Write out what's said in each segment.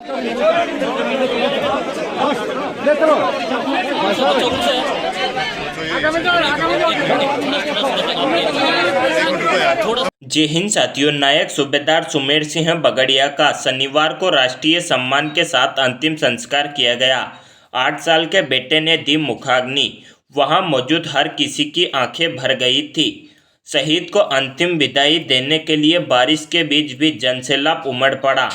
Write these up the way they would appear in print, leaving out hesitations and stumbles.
जय हिंद साथियों। नायक सूबेदार सुमेर सिंह बगड़िया का शनिवार को राष्ट्रीय सम्मान के साथ अंतिम संस्कार किया गया। 8 साल के बेटे ने दी मुखाग्नि। वहां मौजूद हर किसी की आंखें भर गई थी। शहीद को अंतिम विदाई देने के लिए बारिश के बीच भी जनसैलाब उमड़ पड़ा।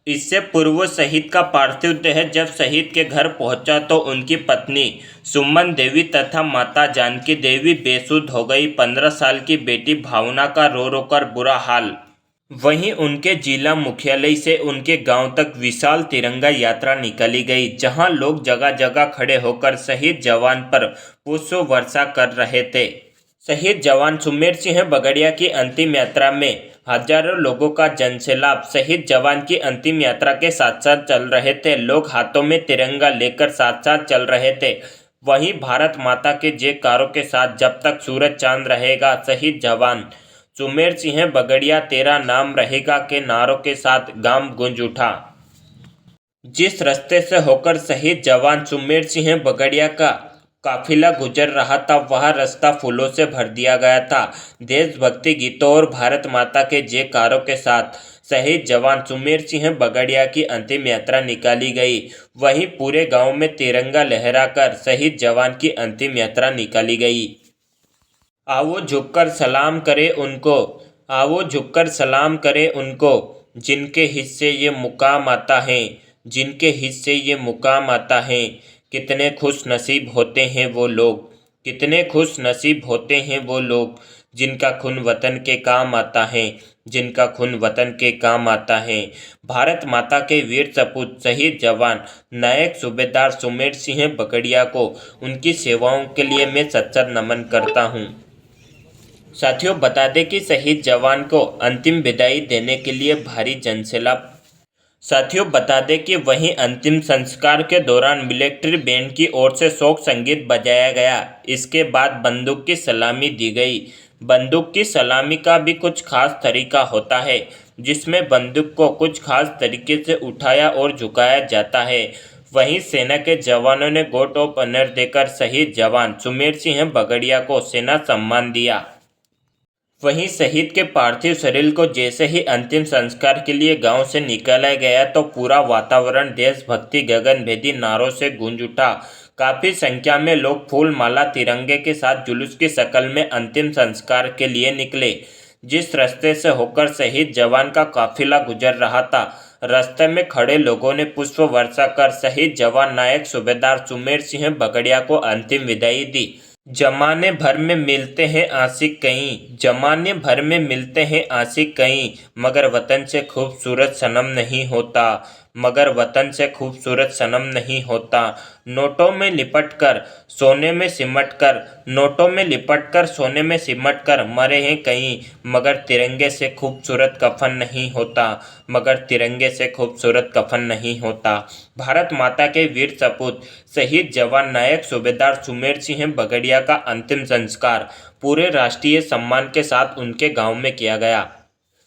इससे पूर्व शहीद का पार्थिव देह जब शहीद के घर पहुंचा तो उनकी पत्नी सुमन देवी तथा माता जानकी देवी बेसुध हो गई। 15 साल की बेटी भावना का रो रो कर बुरा हाल। वहीं उनके जिला मुख्यालय से उनके गांव तक विशाल तिरंगा यात्रा निकाली गई, जहां लोग जगह जगह खड़े होकर शहीद जवान पर पुष्प वर्षा कर रहे थे। शहीद जवान सुमेर सिंह बगड़िया की अंतिम यात्रा में हजारों लोगों का जनसैलाब शहीद जवान की अंतिम यात्रा के साथ साथ चल रहे थे। लोग हाथों में तिरंगा लेकर साथ साथ चल रहे थे। वहीं भारत माता के जयकारों के साथ जब तक सूरज चांद रहेगा शहीद जवान सुमेर सिंह बगड़िया तेरा नाम रहेगा के नारों के साथ गांव गूंज उठा। जिस रास्ते से होकर शहीद जवान सुमेर सिंह बगड़िया का काफिला गुजर रहा था वह रास्ता फूलों से भर दिया गया था। देशभक्ति गीतों और भारत माता के जयकारों के साथ शहीद जवान सुमेर सिंह बगड़िया की अंतिम यात्रा निकाली गई। वहीं पूरे गांव में तिरंगा लहराकर शहीद जवान की अंतिम यात्रा निकाली गई। आओ झुककर सलाम करें उनको, आओ झुककर सलाम करें उनको, जिनके हिस्से ये मुकाम आता है, जिनके हिस्से ये मुकाम आता है। कितने खुश नसीब होते हैं वो लोग, कितने खुश नसीब होते हैं वो लोग, जिनका खून वतन के काम आता है, जिनका खून वतन के काम आता है। भारत माता के वीर सपूत शहीद जवान नायक सूबेदार सुमेर सिंह बगड़िया को उनकी सेवाओं के लिए मैं सच्चा नमन करता हूँ। साथियों, बता दें कि शहीद जवान को अंतिम विदाई देने के लिए भारी जनसैलाब। साथियों, बता दें कि वहीं अंतिम संस्कार के दौरान मिलिट्री बैंड की ओर से शोक संगीत बजाया गया। इसके बाद बंदूक की सलामी दी गई। बंदूक की सलामी का भी कुछ खास तरीका होता है, जिसमें बंदूक को कुछ खास तरीके से उठाया और झुकाया जाता है। वहीं सेना के जवानों ने गार्ड ऑफ ऑनर देकर शहीद जवान सुमेर सिंह बगड़िया को सेना सम्मान दिया। वहीं शहीद के पार्थिव शरीर को जैसे ही अंतिम संस्कार के लिए गांव से निकाला गया तो पूरा वातावरण देशभक्ति गगनभेदी नारों से गूंज उठा। काफी संख्या में लोग फूल माला तिरंगे के साथ जुलूस की शक्ल में अंतिम संस्कार के लिए निकले। जिस रास्ते से होकर शहीद जवान का काफिला गुजर रहा था, रास्ते में खड़े लोगों ने पुष्प वर्षा कर शहीद जवान नायक सूबेदार सुमेर सिंह बगड़िया को अंतिम विदाई दी। जमाने भर में मिलते हैं आशिक कहीं, जमाने भर में मिलते हैं आशिक कहीं, मगर वतन से खूबसूरत सनम नहीं होता, मगर वतन से खूबसूरत सनम नहीं होता। नोटों में लिपट कर सोने में सिमट कर, नोटों में लिपट कर सोने में सिमट कर मरे हैं कहीं, मगर तिरंगे से खूबसूरत कफन नहीं होता, मगर तिरंगे से खूबसूरत कफन नहीं होता। भारत माता के वीर सपूत शहीद जवान नायक सूबेदार सुमेर सिंह बगड़िया का अंतिम संस्कार पूरे राष्ट्रीय सम्मान के साथ उनके गांव में किया गया।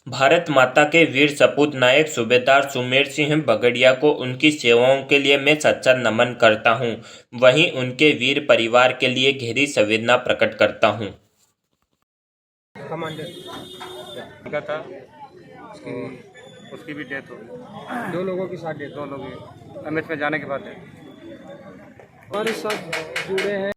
भारत माता के वीर सपूत नायक सूबेदार सुमेर सिंह बगड़िया को उनकी सेवाओं के लिए मैं सच्चा नमन करता हूं। वहीं उनके वीर परिवार के लिए गहरी संवेदना प्रकट करता हूं। कमांडर था उसकी भी डेथ हो गई। 2 लोगों की साथ डेथ। 2 लोग अमित में जाने के बाद हमारे साथ जुड़े हैं।